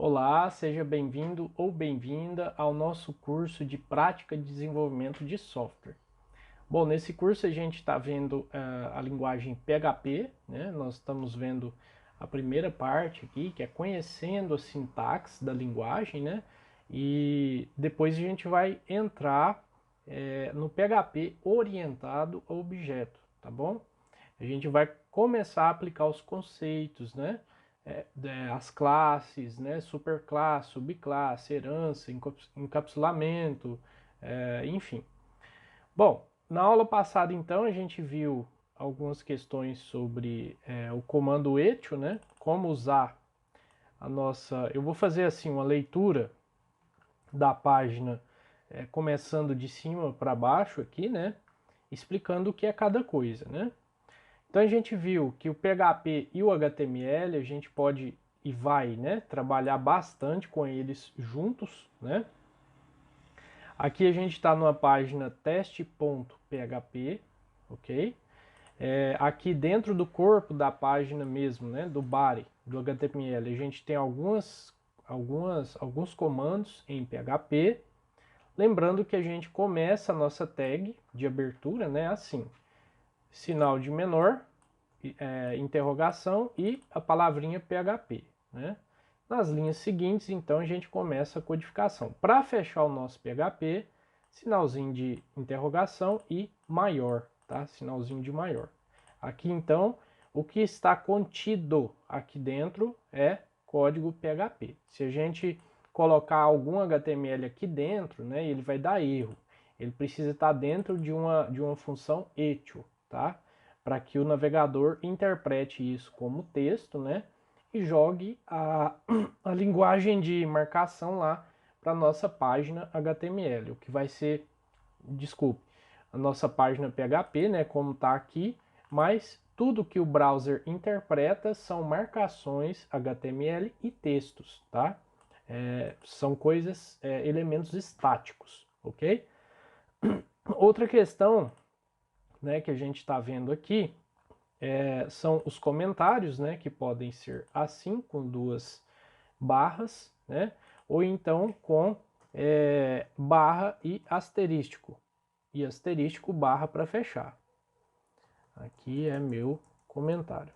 Olá, seja bem-vindo ou bem-vinda ao nosso curso de Prática de Desenvolvimento de Software. Bom, nesse curso a gente está vendo a linguagem PHP, né? Nós estamos vendo a primeira parte aqui, que é conhecendo a sintaxe da linguagem, né? E depois a gente vai entrar no PHP orientado a objeto, tá bom? A gente vai começar a aplicar os conceitos, né? As classes, né? Superclasse, subclasse, herança, encapsulamento, enfim. Bom, na aula passada, então, a gente viu algumas questões sobre o comando echo, né? Como usar a nossa... Eu vou fazer, assim, uma leitura da página, começando de cima para baixo aqui, né? Explicando o que é cada coisa, né? Então a gente viu que o PHP e o HTML a gente pode e vai, né, trabalhar bastante com eles juntos, né? Aqui a gente está numa página teste.php, ok? Aqui dentro do corpo da página mesmo, né, do body do HTML, a gente tem alguns comandos em PHP. Lembrando que a gente começa a nossa tag de abertura, né, assim, sinal de menor, interrogação e a palavrinha PHP, né? Nas linhas seguintes, então, a gente começa a codificação. Para fechar o nosso PHP, sinalzinho de interrogação e maior, tá? Sinalzinho de maior. Aqui, então, o que está contido aqui dentro é código PHP. Se a gente colocar algum HTML aqui dentro, né, ele vai dar erro. Ele precisa estar dentro de uma função echo, tá? Para que o navegador interprete isso como texto, né? E jogue a linguagem de marcação lá para a nossa página HTML, o que vai ser, desculpe, a nossa página PHP, né? Como está aqui, mas tudo que o browser interpreta são marcações HTML e textos, tá? São coisas, elementos estáticos, ok? Outra questão, né, que a gente está vendo aqui são os comentários, né, que podem ser assim, com duas barras, né, ou então com barra e asterístico barra para fechar. Aqui é meu comentário,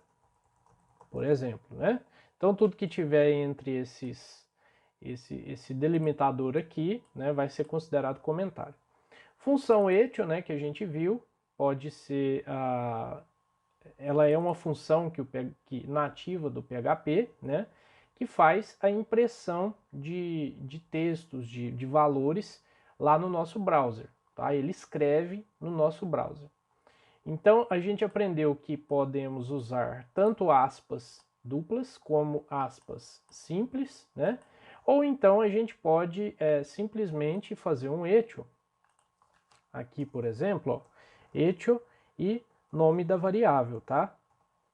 por exemplo, né? Então tudo que tiver entre esse delimitador aqui, né, vai ser considerado comentário. Função echo, né, que a gente viu, pode ser ela é uma função nativa do PHP, né, que faz a impressão de textos, de valores lá no nosso browser. Tá? Ele escreve no nosso browser. Então a gente aprendeu que podemos usar tanto aspas duplas como aspas simples, né? Ou então a gente pode simplesmente fazer um echo. Aqui, por exemplo, ó, echo e nome da variável, tá?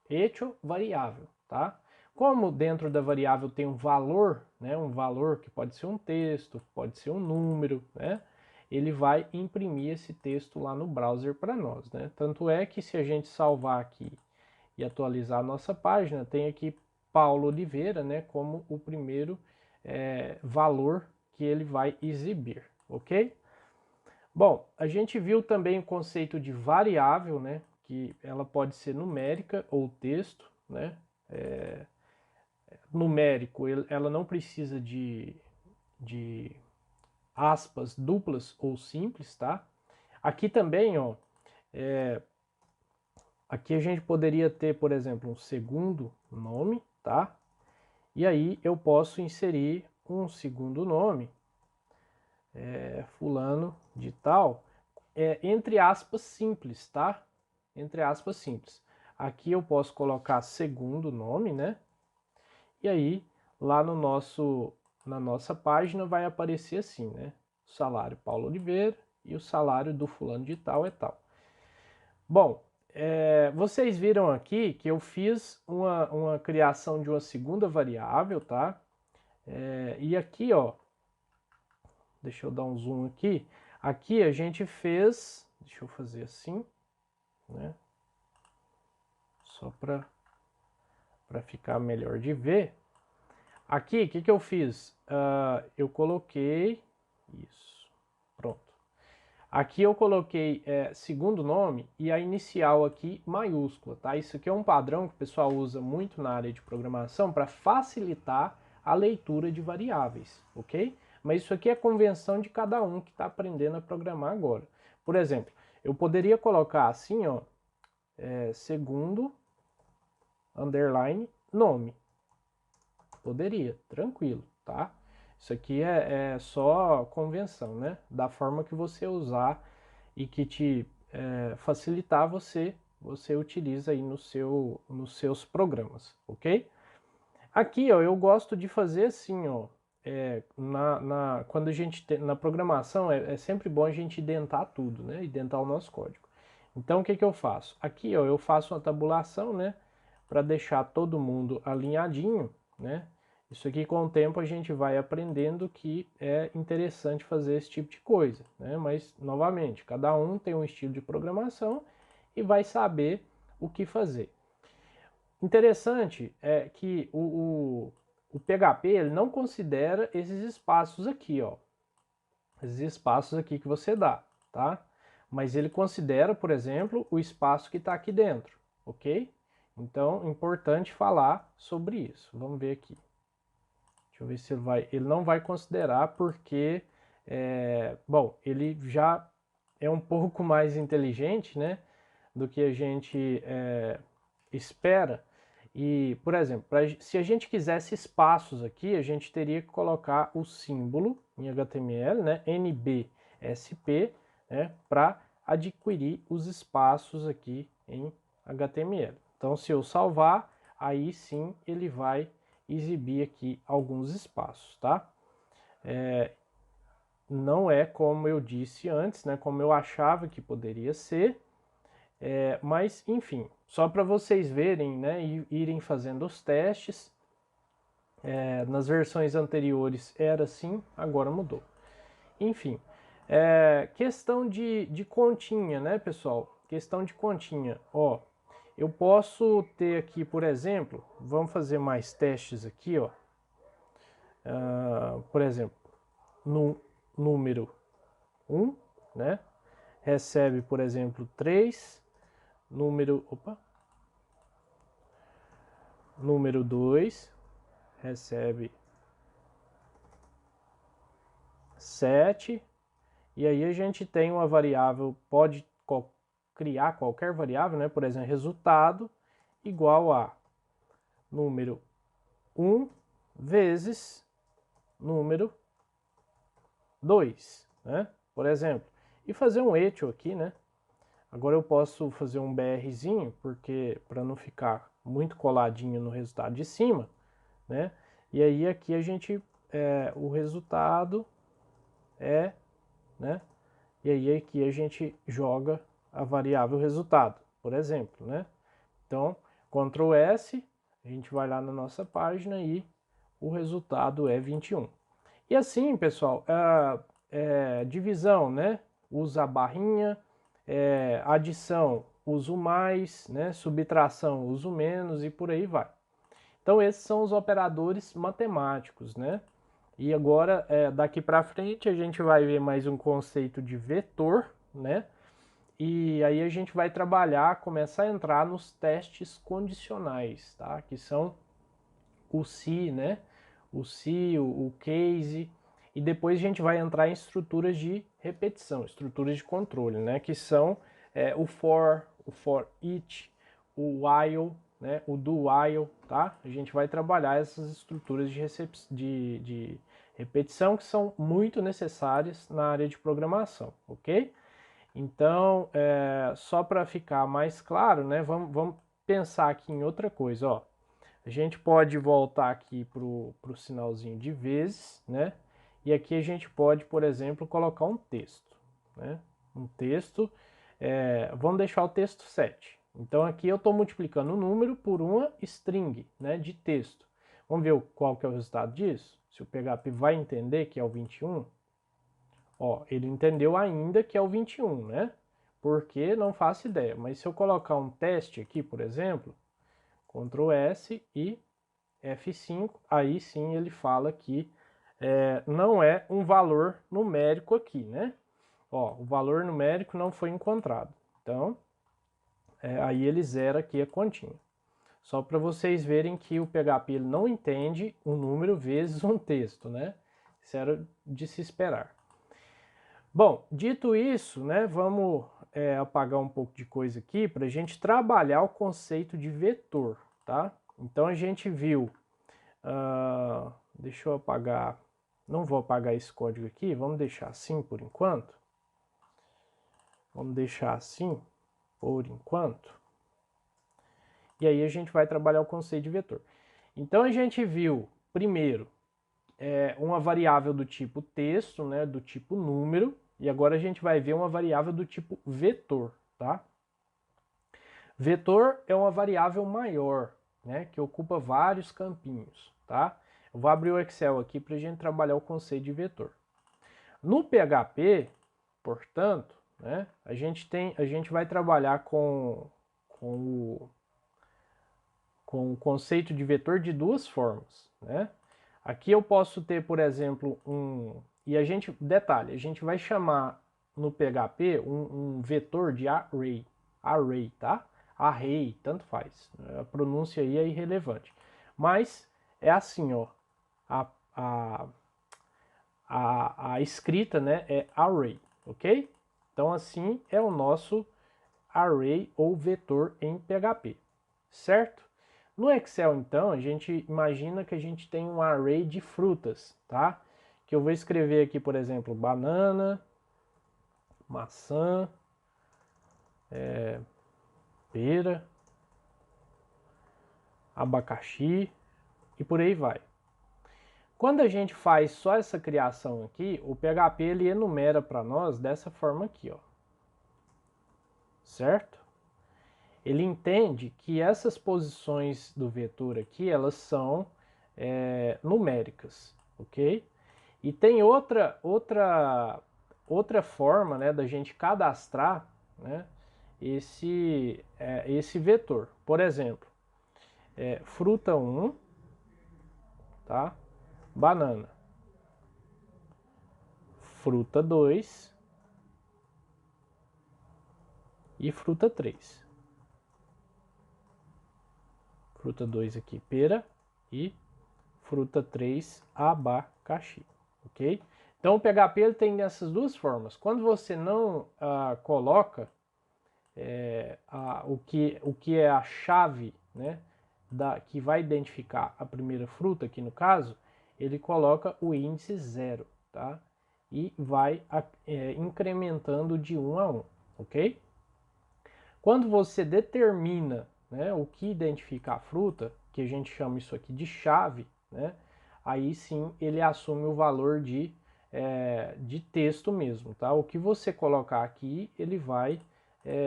Echo variável, tá? Como dentro da variável tem um valor, né? Um valor que pode ser um texto, pode ser um número, né? Ele vai imprimir esse texto lá no browser para nós, né? Tanto é que se a gente salvar aqui e atualizar a nossa página, tem aqui Paulo Oliveira, né? Como o primeiro valor que ele vai exibir, ok? Bom, a gente viu também o conceito de variável, né? Que ela pode ser numérica ou texto, né? Numérico, ela não precisa de aspas duplas ou simples, tá? Aqui também, ó, aqui a gente poderia ter, por exemplo, um segundo nome, tá? E aí eu posso inserir um segundo nome, fulano de tal, entre aspas simples, tá? Entre aspas simples. Aqui eu posso colocar segundo nome, né? E aí lá na nossa página vai aparecer assim, né? O salário Paulo Oliveira e o salário do fulano de tal é tal. Bom, vocês viram aqui que eu fiz uma criação de uma segunda variável, tá? E aqui, ó, deixa eu dar um zoom aqui. Aqui a gente fez, deixa eu fazer assim, né? Só para ficar melhor de ver. Aqui, o que eu fiz? Eu coloquei... Isso, pronto. Aqui eu coloquei segundo nome e a inicial aqui maiúscula, tá? Isso aqui é um padrão que o pessoal usa muito na área de programação para facilitar a leitura de variáveis, ok? Mas isso aqui é convenção de cada um que está aprendendo a programar agora. Por exemplo, eu poderia colocar assim, ó, segundo, underline, nome. Poderia, tranquilo, tá? Isso aqui é só convenção, né? Da forma que você usar e que te facilitar, você utiliza aí nos seus programas, ok? Aqui, ó, eu gosto de fazer assim, ó, quando a gente na programação é sempre bom a gente identar tudo, né? Identar o nosso código. Então, o que eu faço? Aqui, ó, eu faço uma tabulação, né? Para deixar todo mundo alinhadinho, né? Isso aqui, com o tempo, a gente vai aprendendo que é interessante fazer esse tipo de coisa, né? Mas, novamente, cada um tem um estilo de programação e vai saber o que fazer. Interessante é que o PHP ele não considera esses espaços aqui, ó. Esses espaços aqui que você dá, tá? Mas ele considera, por exemplo, o espaço que está aqui dentro, ok? Então, importante falar sobre isso. Vamos ver aqui. Deixa eu ver se ele não vai considerar porque, bom, ele já é um pouco mais inteligente, né, do que a gente espera. E, por exemplo, se a gente quisesse espaços aqui, a gente teria que colocar o símbolo em HTML, né, NBSP, né, para adquirir os espaços aqui em HTML. Então, se eu salvar, aí sim ele vai exibir aqui alguns espaços, tá? Não é como eu disse antes, né, como eu achava que poderia ser, mas enfim, só para vocês verem, né, e irem fazendo os testes. Nas versões anteriores era assim, agora mudou. Enfim, questão de continha, né, pessoal? Questão de continha, ó. Eu posso ter aqui, por exemplo, vamos fazer mais testes aqui, ó. Por exemplo, no número 1, né? Recebe, por exemplo, 3, número 2 recebe 7, e aí a gente tem uma variável, pode criar qualquer variável, né? Por exemplo, resultado igual a número 1 vezes número 2, né? Por exemplo, e fazer um echo aqui, né? Agora eu posso fazer um BRzinho, porque para não ficar muito coladinho no resultado de cima, né? E aí aqui a gente, o resultado né? E aí aqui a gente joga a variável resultado, por exemplo, né? Então, Ctrl S, a gente vai lá na nossa página e o resultado é 21. E assim, pessoal, divisão, né? Usa a barrinha, adição, uso mais, né? Subtração, uso menos e por aí vai. Então, esses são os operadores matemáticos, né? E agora, daqui para frente, a gente vai ver mais um conceito de vetor, né? E aí a gente vai trabalhar, começar a entrar nos testes condicionais, tá? Que são o se, né? O se, o case, e depois a gente vai entrar em estruturas de repetição, estruturas de controle, né? Que são o for each, o while, né? O do while, tá? A gente vai trabalhar essas estruturas de repetição que são muito necessárias na área de programação, ok? Então, só para ficar mais claro, né? Vamos pensar aqui em outra coisa, ó. A gente pode voltar aqui para o sinalzinho de vezes, né? E aqui a gente pode, por exemplo, colocar um texto, né? Um texto, vamos deixar o texto 7. Então aqui eu estou multiplicando o número por uma string, né, de texto. Vamos ver qual que é o resultado disso? Se o PHP vai entender que é o 21, ó, ele entendeu ainda que é o 21, né? Porque não faço ideia. Mas se eu colocar um teste aqui, por exemplo, Ctrl S e F5, aí sim ele fala que não é um valor numérico aqui, né? Ó, o valor numérico não foi encontrado. Então, aí ele zera aqui a continha. Só para vocês verem que o PHP ele não entende um número vezes um texto, né? Isso era de se esperar. Bom, dito isso, né, vamos apagar um pouco de coisa aqui para a gente trabalhar o conceito de vetor, tá? Então a gente viu, deixa eu apagar, não vou apagar esse código aqui, vamos deixar assim por enquanto. Vamos deixar assim por enquanto. E aí a gente vai trabalhar o conceito de vetor. Então a gente viu, primeiro, uma variável do tipo texto, né, do tipo número, e agora a gente vai ver uma variável do tipo vetor, tá? Vetor é uma variável maior, né, que ocupa vários campinhos, tá? Eu vou abrir o Excel aqui para a gente trabalhar o conceito de vetor. No PHP, portanto, né, a gente vai trabalhar com o conceito de vetor de duas formas, né? Aqui eu posso ter, por exemplo, detalhe, a gente vai chamar no PHP um vetor de array, tá? Array, tanto faz, a pronúncia aí é irrelevante. Mas é assim, ó, a escrita, né, é array, ok? Então assim é o nosso array ou vetor em PHP, certo? No Excel, então, a gente imagina que a gente tem um array de frutas, tá? Que eu vou escrever aqui, por exemplo, banana, maçã, pera, abacaxi e por aí vai. Quando a gente faz só essa criação aqui, o PHP ele enumera para nós dessa forma aqui, ó. Certo? Ele entende que essas posições do vetor aqui, elas são numéricas, ok? E tem outra forma, né, da gente cadastrar, né, esse vetor. Por exemplo, fruta 1, tá? Banana. Fruta 2 e fruta 3. Fruta 2 aqui, pera, e fruta 3, abacaxi, ok? Então o PHP ele tem essas duas formas. Quando você não coloca o que é a chave, né, que vai identificar a primeira fruta, aqui no caso, ele coloca o índice 0, tá? E vai incrementando de 1 a 1, ok? Quando você determina, né, o que identifica a fruta, que a gente chama isso aqui de chave, né, aí sim ele assume o valor de texto mesmo, tá? O que você colocar aqui, ele vai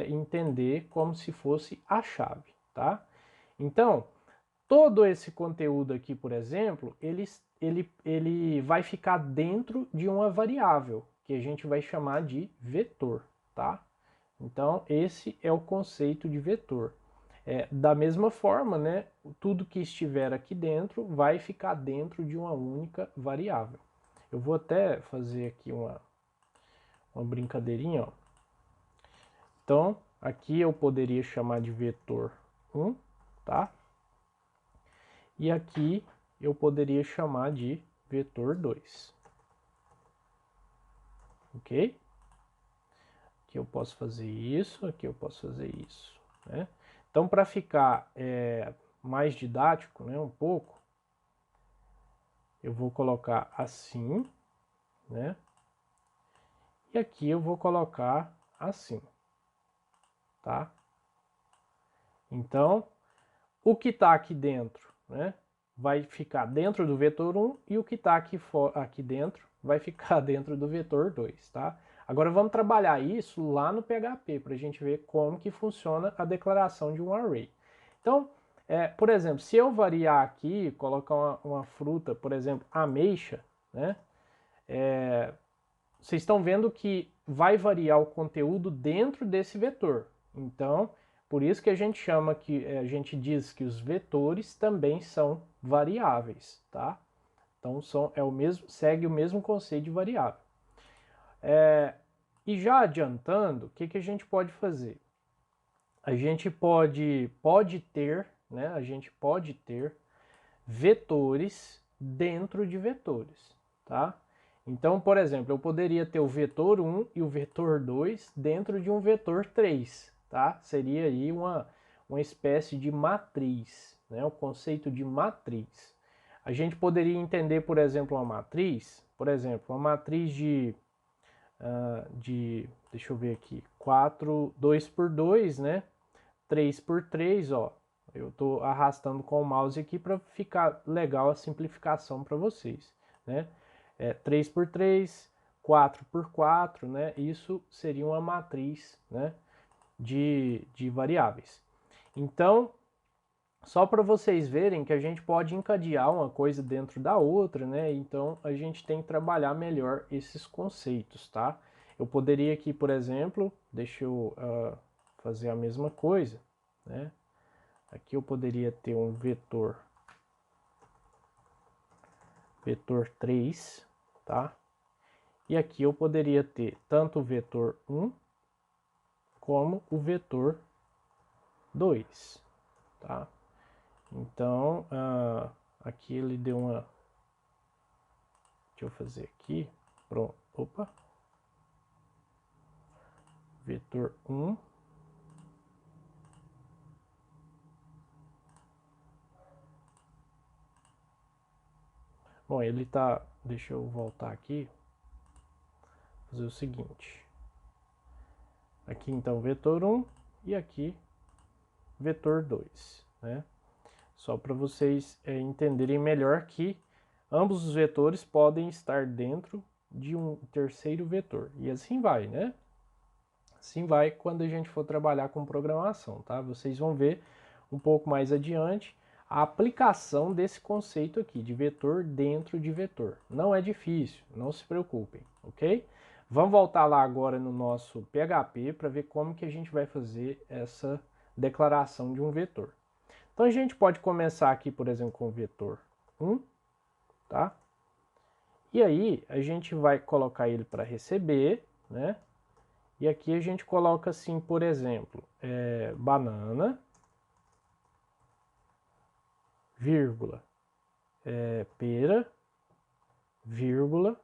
entender como se fosse a chave, tá? Então, todo esse conteúdo aqui, por exemplo, ele vai ficar dentro de uma variável, que a gente vai chamar de vetor, tá? Então, esse é o conceito de vetor. Da mesma forma, né, tudo que estiver aqui dentro vai ficar dentro de uma única variável. Eu vou até fazer aqui uma brincadeirinha, ó. Então, aqui eu poderia chamar de vetor 1, tá? E aqui eu poderia chamar de vetor 2. Ok? Aqui eu posso fazer isso, aqui eu posso fazer isso, né? Então, para ficar mais didático, né, um pouco, eu vou colocar assim, né? E aqui eu vou colocar assim, tá? Então, o que está aqui dentro, né, vai ficar dentro do vetor 1 e o que está aqui dentro vai ficar dentro do vetor 2, tá? Agora vamos trabalhar isso lá no PHP para a gente ver como que funciona a declaração de um array. Então, por exemplo, se eu variar aqui, colocar uma fruta, por exemplo, ameixa, né? Vocês estão vendo que vai variar o conteúdo dentro desse vetor. Então, Por isso que a gente chama que a gente diz que os vetores também são variáveis, tá? Então segue o mesmo conceito de variável. E já adiantando, o que a gente pode fazer? A gente pode ter, né? A gente pode ter vetores dentro de vetores, tá? Então, por exemplo, eu poderia ter o vetor 1 e o vetor 2 dentro de um vetor 3, tá? Seria aí uma espécie de matriz, né? O conceito de matriz. A gente poderia entender, por exemplo, uma matriz, uma matriz deixa eu ver aqui, 2 por 2, né? 3 por 3, ó. Eu estou arrastando com o mouse aqui para ficar legal a simplificação para vocês, né? 3 por 3, 4 por 4, né? Isso seria uma matriz, né? De variáveis. Então, só para vocês verem que a gente pode encadear uma coisa dentro da outra, né? Então, a gente tem que trabalhar melhor esses conceitos, tá? Eu poderia aqui, por exemplo, deixa eu fazer a mesma coisa, né? Aqui eu poderia ter um vetor 3, tá? E aqui eu poderia ter tanto o vetor 1 como o vetor 2, tá? Então, aqui ele deu uma... Deixa eu fazer aqui. Pronto. Opa. Vetor 1. Bom, ele tá... Deixa eu voltar aqui. Fazer o seguinte. Aqui, então, vetor 1 e aqui, vetor 2, né? Só para vocês entenderem melhor que ambos os vetores podem estar dentro de um terceiro vetor. E assim vai, né? Assim vai quando a gente for trabalhar com programação, tá? Vocês vão ver um pouco mais adiante a aplicação desse conceito aqui, de vetor dentro de vetor. Não é difícil, não se preocupem, ok? Vamos voltar lá agora no nosso PHP para ver como que a gente vai fazer essa declaração de um vetor. Então a gente pode começar aqui, por exemplo, com o vetor 1, tá? E aí a gente vai colocar ele para receber, né? E aqui a gente coloca assim, por exemplo, banana, vírgula, pera, vírgula,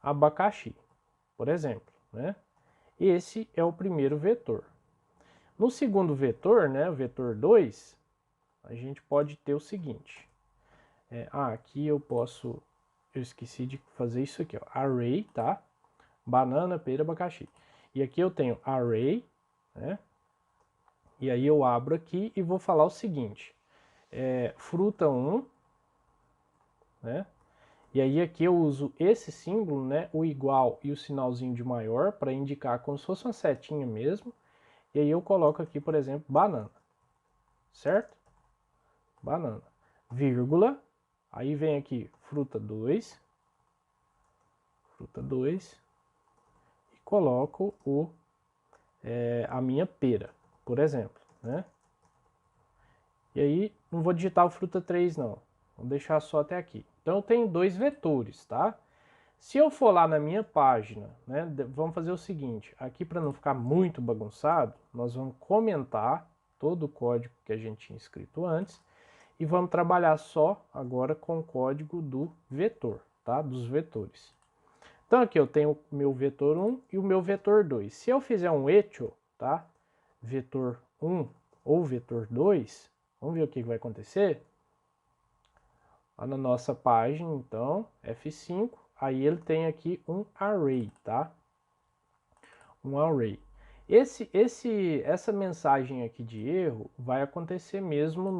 abacaxi, por exemplo, né? Esse é o primeiro vetor. No segundo vetor, né, o vetor 2, a gente pode ter o seguinte. Aqui eu esqueci de fazer isso aqui, ó, array, tá? Banana, pera, abacaxi. E aqui eu tenho array, né? E aí eu abro aqui e vou falar o seguinte. Fruta 1, né? E aí aqui eu uso esse símbolo, né? O igual e o sinalzinho de maior para indicar como se fosse uma setinha mesmo. E aí eu coloco aqui, por exemplo, banana. Certo? Banana. Vírgula. Aí vem aqui fruta 2. Fruta 2. E coloco a minha pera, por exemplo, né? E aí não vou digitar o fruta 3 não. Vou deixar só até aqui. Então eu tenho dois vetores, tá? Se eu for lá na minha página, né, vamos fazer o seguinte, aqui para não ficar muito bagunçado, nós vamos comentar todo o código que a gente tinha escrito antes e vamos trabalhar só agora com o código do vetor, tá? Dos vetores. Então aqui eu tenho o meu vetor 1 e o meu vetor 2. Se eu fizer um echo, tá? Vetor 1 ou vetor 2, vamos ver o que vai acontecer? Lá na nossa página, então, F5, aí ele tem aqui um array, tá? Um array. Essa mensagem aqui de erro vai acontecer mesmo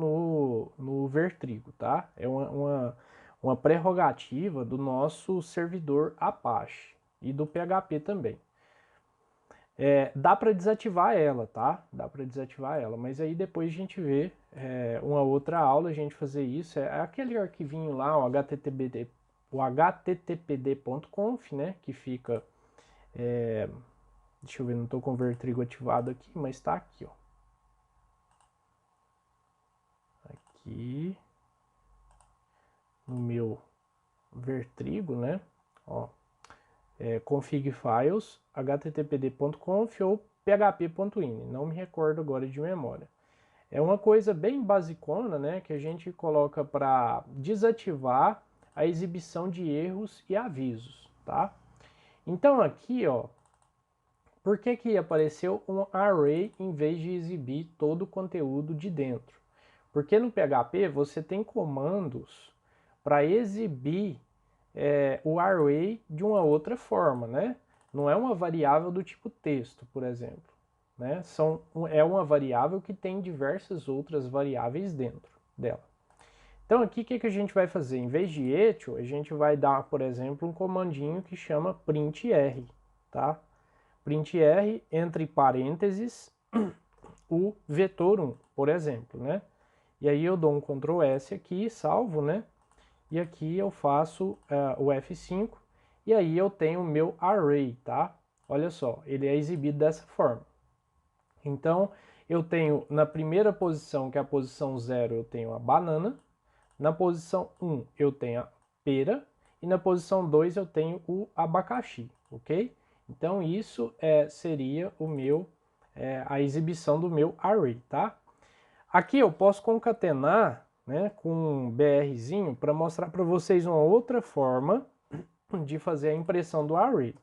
no Vertrigo, tá? É uma prerrogativa do nosso servidor Apache e do PHP também. Dá para desativar ela, tá? Dá para desativar ela, mas aí depois a gente vê uma outra aula a gente fazer isso. É aquele arquivinho lá, o httpd.conf, né? Que fica... deixa eu ver, não estou com o Vertrigo ativado aqui, mas está aqui, ó. aqui no meu Vertrigo, né? Ó, config files httpd.conf ou php.ini, não me recordo agora de memória. É uma coisa bem basicona, né, que a gente coloca para desativar a exibição de erros e avisos, tá? Então aqui, ó, por que apareceu um array em vez de exibir todo o conteúdo de dentro? Porque no PHP você tem comandos para exibir o array de uma outra forma, né? Não é uma variável do tipo texto, por exemplo. Né? É uma variável que tem diversas outras variáveis dentro dela. Então aqui o que a gente vai fazer? Em vez de echo, a gente vai dar, por exemplo, um comandinho que chama printr, tá? Printr entre parênteses o vetor 1, por exemplo, né? E aí eu dou um Ctrl S aqui, salvo, né? E aqui eu faço o F5 e aí eu tenho o meu array, tá? Olha só, ele é exibido dessa forma. Então, eu tenho na primeira posição, que é a posição 0, eu tenho a banana. Na posição 1, eu tenho a pera. E na posição 2, eu tenho o abacaxi, ok? Então, isso seria o meu, a exibição do meu array, tá? Aqui eu posso concatenar, né, com um BRzinho para mostrar para vocês uma outra forma de fazer a impressão do array,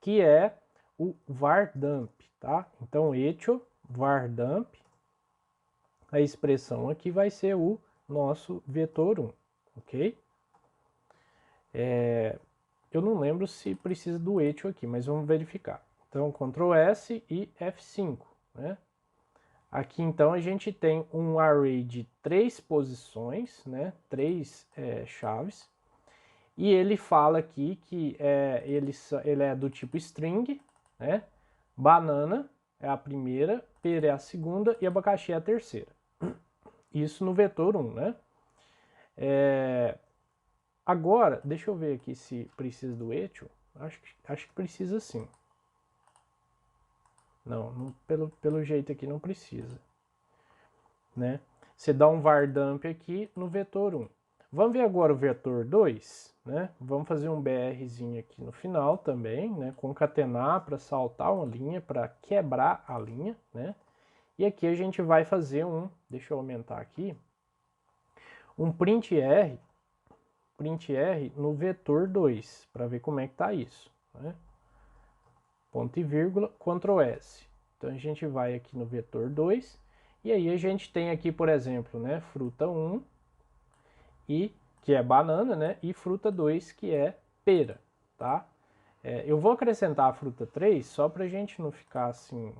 que é o var_dump, tá? Então, echo var_dump, a expressão aqui vai ser o nosso vetor 1, ok? Eu não lembro se precisa do echo aqui, mas vamos verificar. Então, Ctrl S e F5, né? Aqui, então, a gente tem um array de 3 posições, né? 3 chaves. E ele fala aqui que ele é do tipo string, né? Banana é a primeira, pera é a segunda e abacaxi é a terceira. Isso no vetor 1, né? Agora, deixa eu ver aqui se precisa do echo. Acho que precisa sim. Não, pelo jeito aqui não precisa, né? Você dá um var_dump aqui no vetor 1. Vamos ver agora o vetor 2, né? Vamos fazer um BRzinho aqui no final também, né? Concatenar para saltar uma linha, para quebrar a linha, né? E aqui a gente vai fazer deixa eu aumentar aqui, um printr no vetor 2, para ver como é que tá isso, né? Ponto e vírgula, Ctrl S. Então a gente vai aqui no vetor 2, e aí a gente tem aqui, por exemplo, né, fruta 1, que é banana, né, e fruta 2, que é pera, tá? Eu vou acrescentar a fruta 3 só para a gente não ficar assim,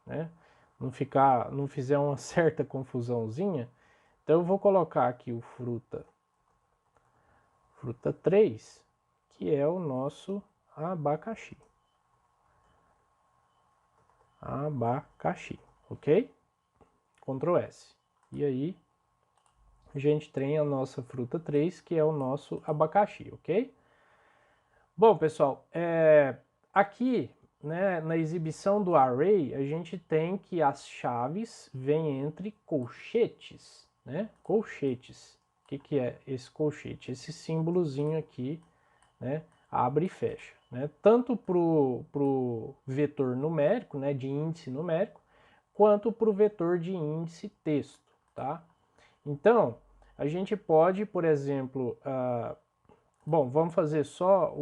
né, não fizer uma certa confusãozinha. Então eu vou colocar aqui o fruta 3, que é o nosso abacaxi. Abacaxi, ok? Ctrl S. E aí, a gente tem a nossa fruta 3, que é o nosso abacaxi, ok? Bom, pessoal, aqui, né, na exibição do array, a gente tem que as chaves vêm entre colchetes, né? Colchetes. O que é esse colchete? Esse símbolozinho aqui, né? Abre e fecha, né? Tanto para o vetor numérico, né, de índice numérico, quanto para o vetor de índice texto, tá? Então, a gente pode, por exemplo, bom, vamos fazer só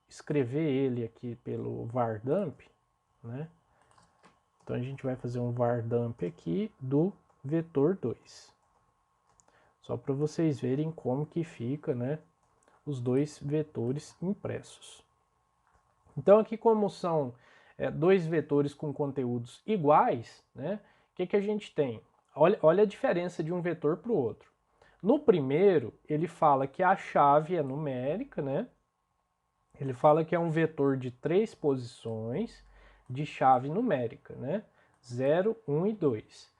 escrever ele aqui pelo var_dump, né? Então a gente vai fazer um var_dump aqui do vetor 2. Só para vocês verem como que fica, né, os dois vetores impressos. Então aqui, como são dois vetores com conteúdos iguais, né, o que a gente tem? Olha a diferença de um vetor para o outro. No primeiro, ele fala que a chave é numérica, né? Ele fala que é um vetor de 3 posições de chave numérica, né? 0, 1 e 2.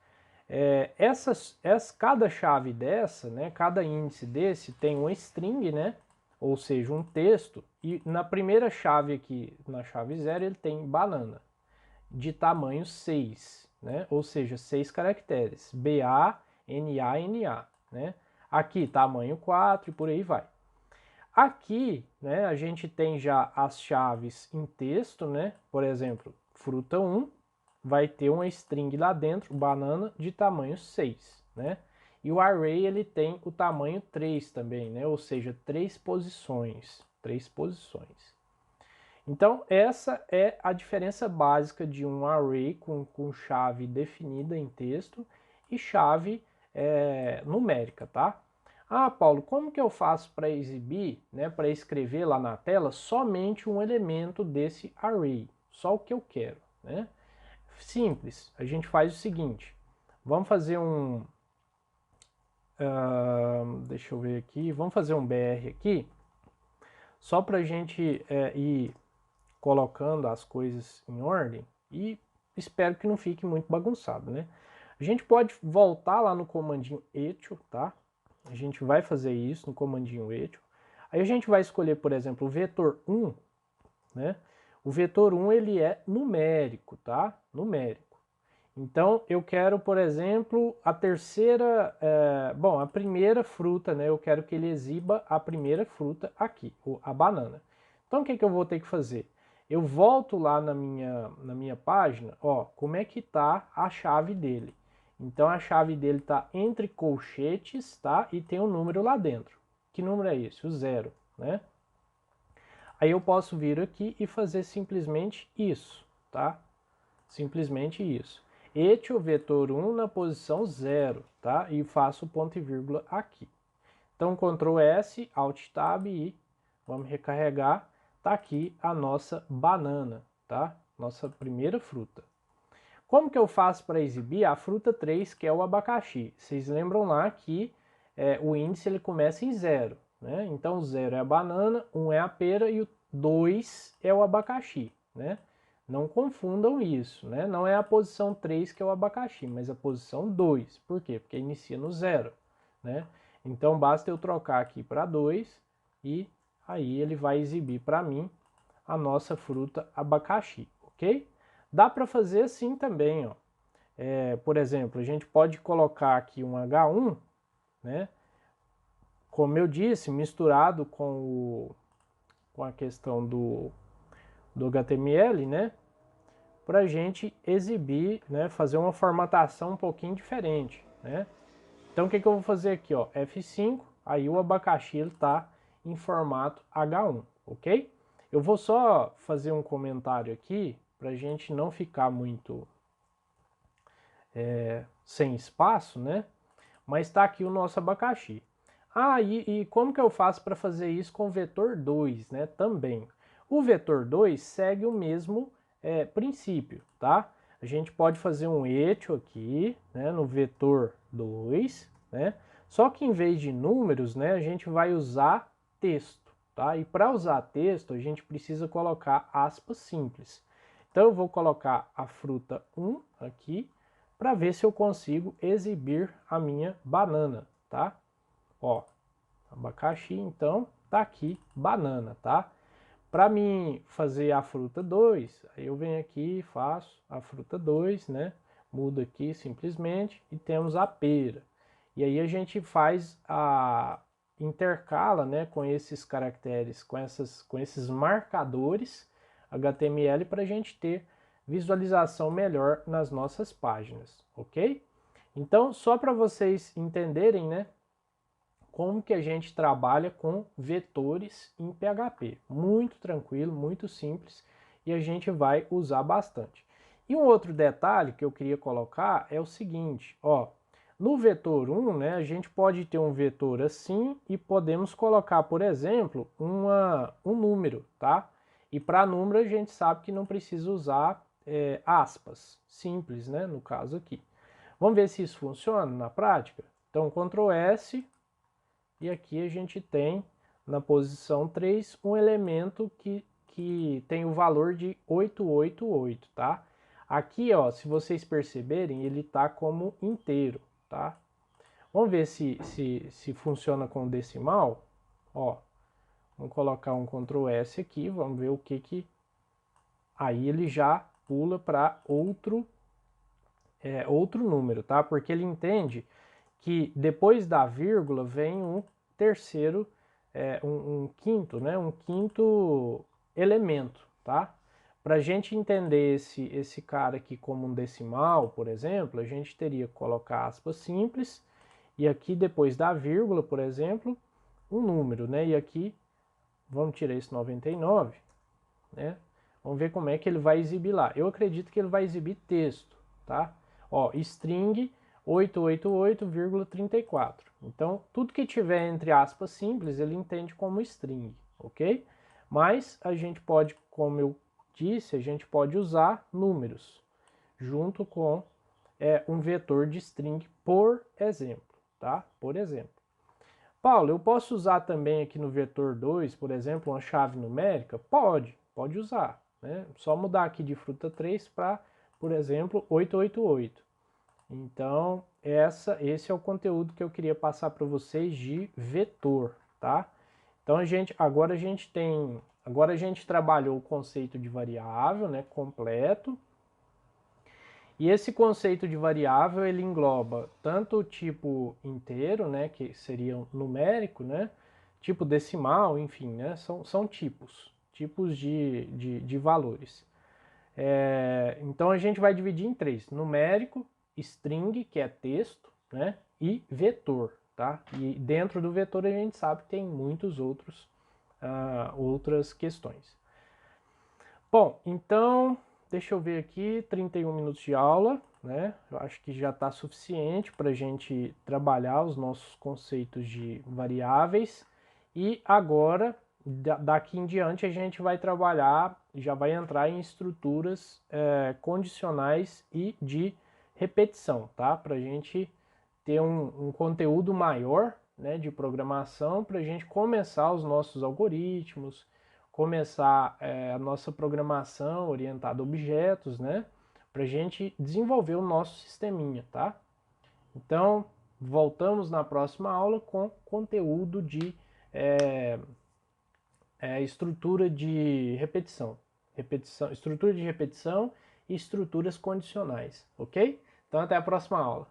Cada chave dessa, né, cada índice desse tem uma string, né, ou seja, um texto, e na primeira chave aqui, na chave 0, ele tem banana, de tamanho 6, né, ou seja, 6 caracteres, B-A-N-A-N-A. né? Aqui, tamanho 4 e por aí vai. Aqui, né, a gente tem já as chaves em texto, né? Por exemplo, fruta 1 vai ter uma string lá dentro, banana, de tamanho 6, né? E o array, ele tem o tamanho 3 também, né? Ou seja, 3 posições. 3 posições. Então, essa é a diferença básica de um array com chave definida em texto e chave numérica, tá? Ah, Paulo, como que eu faço para exibir, né, para escrever lá na tela somente um elemento desse array? Só o que eu quero, né? Simples, a gente faz o seguinte, vamos fazer um... deixa eu ver aqui, vamos fazer um BR aqui, só para a gente ir colocando as coisas em ordem e espero que não fique muito bagunçado, né? A gente pode voltar lá no comandinho echo, tá? A gente vai fazer isso no comandinho echo. Aí a gente vai escolher, por exemplo, o vetor 1, né? O vetor 1 ele é numérico, tá? Numérico. Então eu quero, por exemplo, a terceira, a primeira fruta, né? Eu quero que ele exiba a primeira fruta aqui, a banana. Então o que eu vou ter que fazer? Eu volto lá na minha página, ó, como é que tá a chave dele. Então a chave dele tá entre colchetes, tá? E tem um número lá dentro. Que número é esse? O 0, né? Aí eu posso vir aqui e fazer simplesmente isso, tá? Simplesmente isso. Este o vetor 1 na posição 0, tá? E faço ponto e vírgula aqui. Então, Ctrl S, Alt Tab e vamos recarregar. Tá aqui a nossa banana, tá? Nossa primeira fruta. Como que eu faço para exibir a fruta 3, que é o abacaxi? Vocês lembram lá que o índice ele começa em 0, né? Então, o 0 é a banana, 1 é a pera e o 2 é o abacaxi, né? Não confundam isso, né? Não é a posição 3 que é o abacaxi, mas a posição 2. Por quê? Porque inicia no 0, né? Então, basta eu trocar aqui para 2 e aí ele vai exibir para mim a nossa fruta abacaxi, ok? Dá para fazer assim também, ó. Por exemplo, a gente pode colocar aqui um H1, né? Como eu disse, misturado com a questão do HTML, né? Para a gente exibir, né? Fazer uma formatação um pouquinho diferente, né? Então o que eu vou fazer aqui, ó? F5, aí o abacaxi ele tá em formato H1, ok? Eu vou só fazer um comentário aqui para a gente não ficar muito sem espaço, né? Mas está aqui o nosso abacaxi. Ah, e como que eu faço para fazer isso com o vetor 2, né? Também. O vetor 2 segue o mesmo princípio, tá? A gente pode fazer um echo aqui, né, no vetor 2, né? Só que em vez de números, né, a gente vai usar texto, tá? E para usar texto, a gente precisa colocar aspas simples. Então eu vou colocar a fruta 1 aqui, para ver se eu consigo exibir a minha banana, tá? Ó, abacaxi, então, tá aqui banana, tá? Para mim fazer a fruta 2, aí eu venho aqui e faço a fruta 2, né? Mudo aqui simplesmente e temos a pera. E aí a gente faz intercala, né, com esses caracteres, com esses marcadores HTML para a gente ter visualização melhor nas nossas páginas, ok? Então, só para vocês entenderem, né, como que a gente trabalha com vetores em PHP. Muito tranquilo, muito simples e a gente vai usar bastante. E um outro detalhe que eu queria colocar é o seguinte, ó, no vetor 1, né, a gente pode ter um vetor assim e podemos colocar, por exemplo, um número, tá? E para número a gente sabe que não precisa usar aspas, simples, né, no caso aqui. Vamos ver se isso funciona na prática? Então, Ctrl S, e aqui a gente tem, na posição 3, um elemento que tem o valor de 888, tá? Aqui, ó, se vocês perceberem, ele tá como inteiro, tá? Vamos ver se funciona com decimal. Ó, vamos colocar um Ctrl S aqui, vamos ver o que. Aí ele já pula para outro número, tá? Porque ele entende que depois da vírgula vem um terceiro, um quinto, né? Um quinto elemento, tá? Para a gente entender esse cara aqui como um decimal, por exemplo, a gente teria que colocar aspas simples e aqui depois da vírgula, por exemplo, um número, né? E aqui, vamos tirar esse 99, né? Vamos ver como é que ele vai exibir lá. Eu acredito que ele vai exibir texto, tá? Ó, string 888,34. Então, tudo que tiver entre aspas simples, ele entende como string, ok? Mas a gente pode, como eu disse, a gente pode usar números junto com um vetor de string, por exemplo, tá? Por exemplo. Paulo, eu posso usar também aqui no vetor 2, por exemplo, uma chave numérica? Pode usar, né? Só mudar aqui de fruta 3 para, por exemplo, 888. Então, esse é o conteúdo que eu queria passar para vocês de vetor, tá? Então, agora a gente trabalhou o conceito de variável, né, completo. E esse conceito de variável, ele engloba tanto o tipo inteiro, né, que seria numérico, né, tipo decimal, enfim, né, são tipos de valores. Então a gente vai dividir em três: numérico, string, que é texto, né, e vetor, tá? E dentro do vetor a gente sabe que tem muitos outras questões. Bom, então deixa eu ver aqui, 31 minutos de aula, né? Eu acho que já está suficiente para a gente trabalhar os nossos conceitos de variáveis. E agora, daqui em diante, a gente vai trabalhar, já vai entrar em estruturas condicionais e de repetição, tá? Para a gente ter um conteúdo maior, né, de programação, para a gente começar os nossos algoritmos, começar a nossa programação orientada a objetos, né? Para a gente desenvolver o nosso sisteminha, tá? Então, voltamos na próxima aula com conteúdo de estrutura de repetição, estrutura de repetição e estruturas condicionais, ok? Então, até a próxima aula.